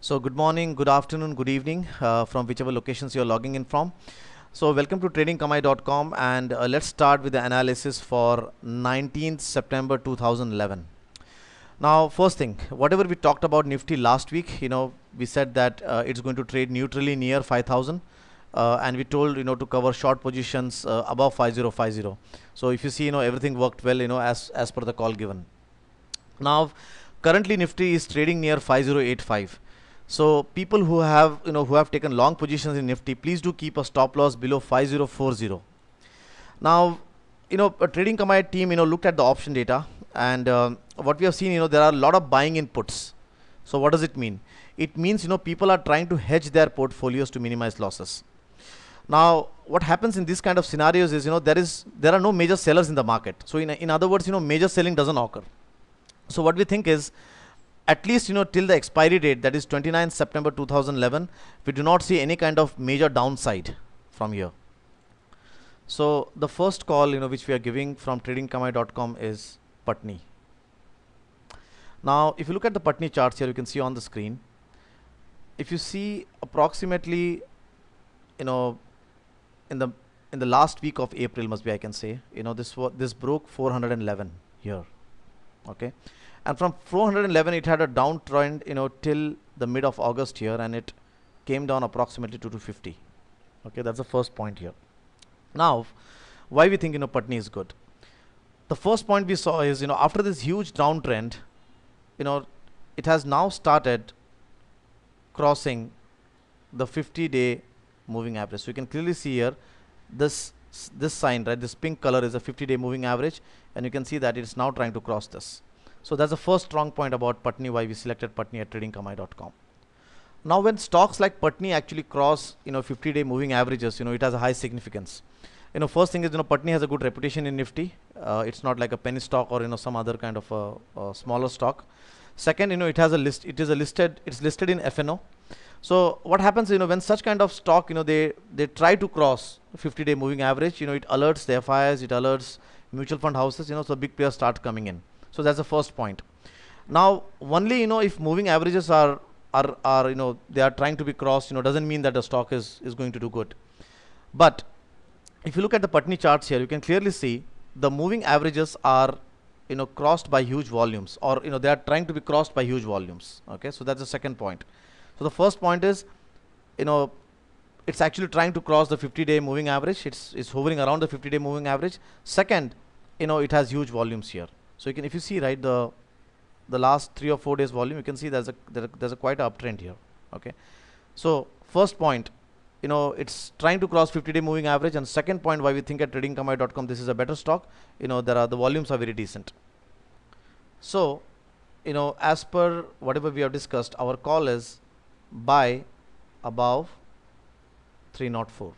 So good morning, good afternoon, good evening from whichever locations you're logging in from. So welcome to tradingkamai.com and let's start with the analysis for 19th September 2011. Now first thing, whatever we talked about Nifty last week, we said that it's going to trade neutrally near 5000 and we told to cover short positions above 5050. So if you see everything worked well as per the call given. Now currently Nifty is trading near 5085. So people who have taken long positions in Nifty, please do keep a stop loss below 5040. Now a trading command team looked at the option data, and what we have seen, there are a lot of buying inputs. So what does it mean? It means people are trying to hedge their portfolios to minimize losses. Now what happens in this kind of scenarios is there are no major sellers in the market. So in other words, major selling doesn't occur. So what we think is, at least till the expiry date, that is 29th September 2011, we do not see any kind of major downside from here. So the first call which we are giving from tradingkamai.com is Patni. Now if you look at the Patni charts here, you can see on the screen, if you see approximately in the last week of April, must be, I can say, this broke 411 here. Okay, and from 411 it had a downtrend till the mid of August here, and it came down approximately to 250. Okay, that's the first point here. Now why we think Patni is good? The first point we saw is after this huge downtrend, it has now started crossing the 50-day moving average. So you can clearly see here this sign, right? This pink color is a 50-day moving average, and you can see that it's now trying to cross this. So that's the first strong point about Patni, why we selected Patni at tradingkamai.com. Now when stocks like Patni actually cross 50-day moving averages, it has a high significance. First thing is Patni has a good reputation in Nifty. It's not like a penny stock or some other kind of a smaller stock. Second, it's listed in FNO. So what happens when such kind of stock they try to cross 50-day moving average, it alerts the FIs, it alerts mutual fund houses, so big players start coming in. So that's the first point. Now only if moving averages are they are trying to be crossed, doesn't mean that the stock is going to do good. But if you look at the Patni charts here, you can clearly see the moving averages are crossed by huge volumes, or they are trying to be crossed by huge volumes. Okay, so that's the second point. So the first point is it's actually trying to cross the 50-day moving average. It's hovering around the 50-day moving average. Second, it has huge volumes here. So you can, if you see, right, the last 3 or 4 days volume, you can see there's a quite a uptrend here. Okay, so first point, it's trying to cross 50-day moving average, and second point why we think at tradingkamai.com this is a better stock, the volumes are very decent. So as per whatever we have discussed, our call is buy above 304.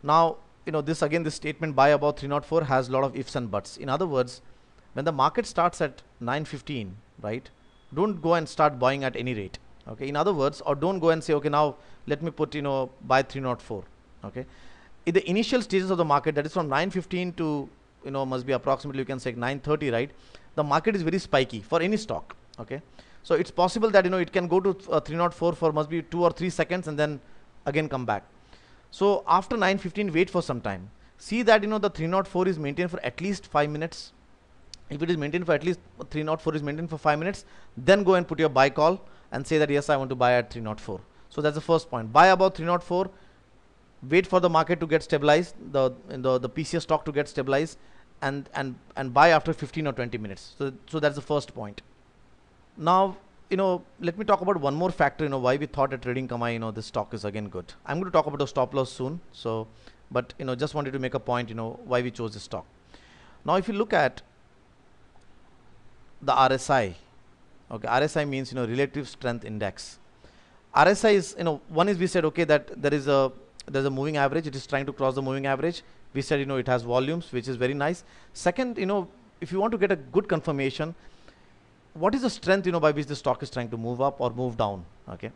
Now this statement buy above 304 has a lot of ifs and buts. In other words, when the market starts at 915, right, don't go and start buying at any rate. Okay, in other words, or don't go and say, okay, now let me put buy 304. Okay, in the initial stages of the market, that is from 915 to must be approximately, you can say 930, right, the market is very spiky for any stock. Okay, so it's possible that it can go to 304 for must be 2 or 3 seconds and then again come back. So after 915, wait for some time, see that the 304 is maintained for at least 5 minutes. If it is maintained for at least 304 is maintained for 5 minutes, then go and put your buy call and say that yes, I want to buy at 304. So that's the first point. Buy about 304, wait for the market to get stabilized, the PCS stock to get stabilized, and buy after 15 or 20 minutes. So that's the first point. Now let me talk about one more factor why we thought at Trading Kamai this stock is again good. I'm going to talk about the stop loss soon, so but just wanted to make a point why we chose this stock. Now if you look at the RSI, okay, RSI means relative strength index. RSI is one is we said, okay, that there's a moving average, it is trying to cross the moving average. We said it has volumes, which is very nice. Second, if you want to get a good confirmation, what is the strength by which the stock is trying to move up or move down? Okay,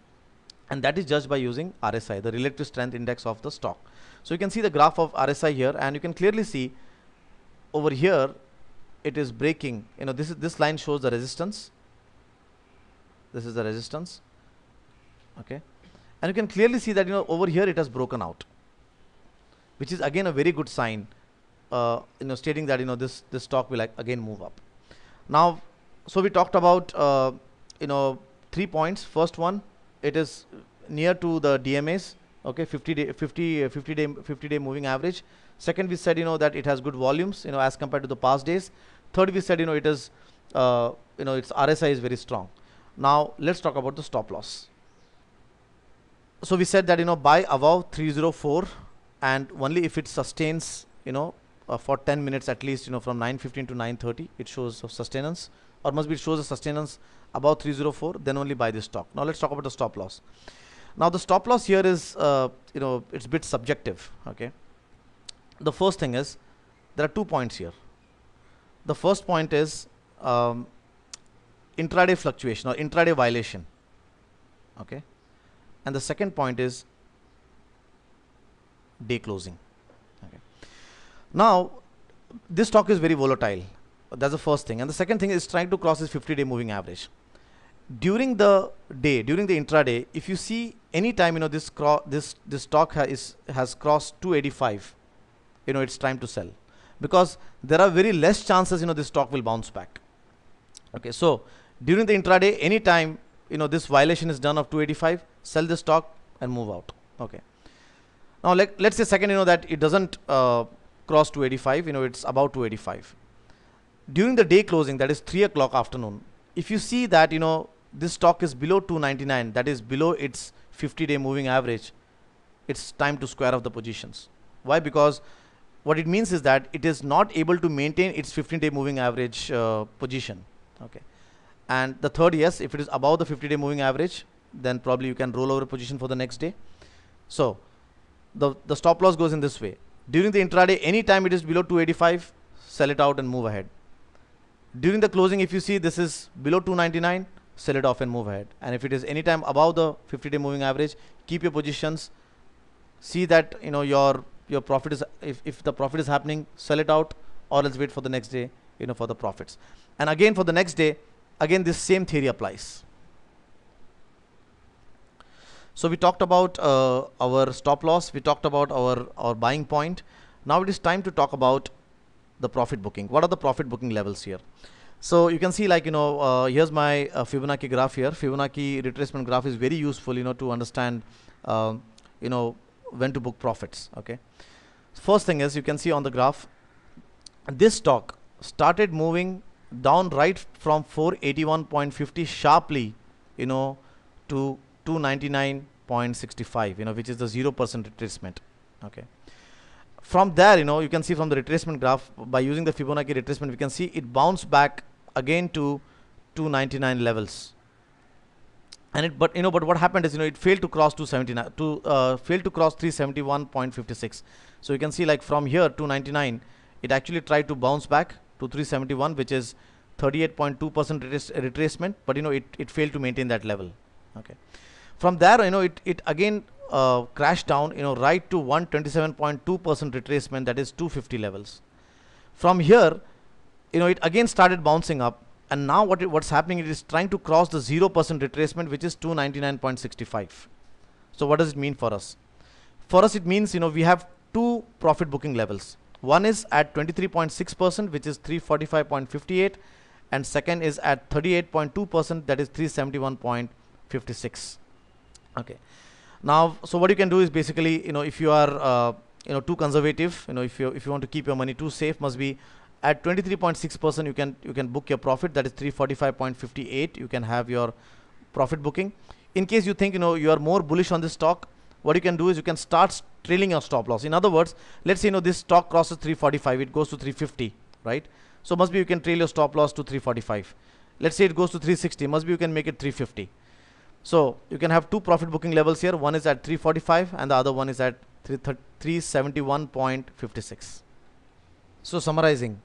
and that is judged by using RSI, the relative strength index of the stock. So you can see the graph of RSI here, and you can clearly see over here it is breaking. This line shows the resistance, This is the resistance. Okay, and you can clearly see that over here it has broken out, which is again a very good sign, stating that this stock will again move up. Now, so we talked about 3 points. First one, it is near to the DMAs. Okay, 50 day moving average. Second, we said that it has good volumes as compared to the past days. Third, we said it is its RSI is very strong. Now let's talk about the stop loss. So we said that buy above 304, and only if it sustains for 10 minutes at least, from 9:15 to 9:30 it shows sustenance, or must be it shows a sustenance above 304, then only buy this stock. Now let's talk about the stop loss. Now the stop loss here is it's a bit subjective. Okay, the first thing is there are 2 points here. The first point is intraday fluctuation or intraday violation. Okay, and the second point is day closing. Okay, now this stock is very volatile. That's the first thing, and the second thing is trying to cross this 50-day moving average. During the day, during the intraday, if you see any time this stock has crossed 285, it's time to sell, because there are very less chances this stock will bounce back. Okay, so during the intraday, any time this violation is done of 285, sell the stock and move out. Okay, now let's say second that it doesn't cross 285, it's about 285. During the day closing, that is 3 o'clock afternoon, if you see that this stock is below 299, that is below its 50-day moving average, it's time to square off the positions. Why? Because what it means is that it is not able to maintain its 15-day moving average position. Okay, and the third, yes, if it is above the 50-day moving average, then probably you can roll over a position for the next day. So the stop loss goes in this way. During the intraday, any time it is below 285, sell it out and move ahead. During the closing, if you see this is below 299, sell it off and move ahead. And if it is any time above the 50-day moving average, keep your positions. See that your profit is, if the profit is happening, sell it out, or else wait for the next day for the profits. And again for the next day, again this same theory applies. So we talked about our stop loss, we talked about our buying point. Now it is time to talk about the profit booking. What are the profit booking levels here? So you can see, like here's my Fibonacci graph here. Fibonacci retracement graph is very useful to understand when to book profits. Okay, first thing is, you can see on the graph, this stock started moving down right from 481.50 sharply to 299.65, which is the 0% retracement. Okay, from there you can see from the retracement graph, by using the Fibonacci retracement, we can see it bounced back again to 299 levels, and but what happened is it failed to cross 279, failed to cross 371.56. So you can see, like from here 299, it actually tried to bounce back to 371, which is 38.2% retracement, but it failed to maintain that level. Okay, from there it again crashed down right to 127.2% retracement, that is 250 levels. From here it again started bouncing up, and now what's happening, it is trying to cross the 0% retracement, which is 299.65. So what does it mean for us? For us, it means we have two profit booking levels. One is at 23.6%, which is 345.58, and second is at 38.2%, that is 371.56. Okay, now so what you can do is basically if you are too conservative, if you want to keep your money too safe, must be at 23.6%, you can book your profit, that is 345.58. you can have your profit booking. In case you think you are more bullish on this stock, what you can do is you can start trailing your stop loss. In other words, let's say this stock crosses 345, it goes to 350, right? So must be you can trail your stop loss to 345. Let's say it goes to 360, must be you can make it 350. So you can have two profit booking levels here. One is at 345 and the other one is at 371.56. So summarizing,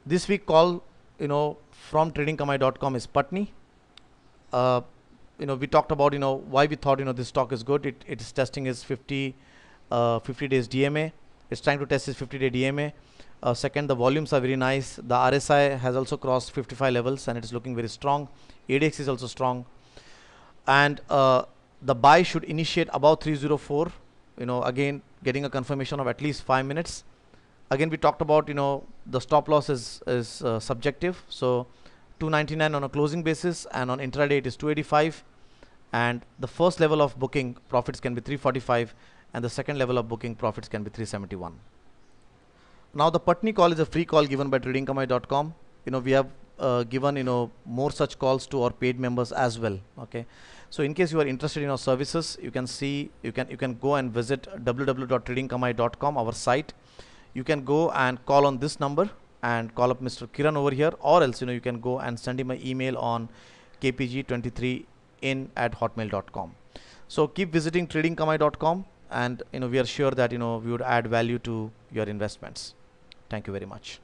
this week call from tradingkamai.com is Patni. We talked about why we thought this stock is good. It is testing its 50 days DMA. It's trying to test its 50-day DMA. Second, the volumes are very nice. The RSI has also crossed 55 levels and it is looking very strong. ADX is also strong, and the buy should initiate above 304. Again, getting a confirmation of at least 5 minutes. Again, we talked about, the stop loss is subjective. So 299 on a closing basis, and on intraday it is 285. And the first level of booking profits can be 345, and the second level of booking profits can be 371. Now the Patni call is a free call given by tradingkamai.com. We have given more such calls to our paid members as well. Okay, so in case you are interested in our services, you can go and visit www.tradingkamai.com, our site. You can go and call on this number and call up Mr. Kiran over here, or else you can go and send him an email on kpg23in@hotmail.com. So keep visiting tradingkamai.com, and we are sure that we would add value to your investments. Thank you very much.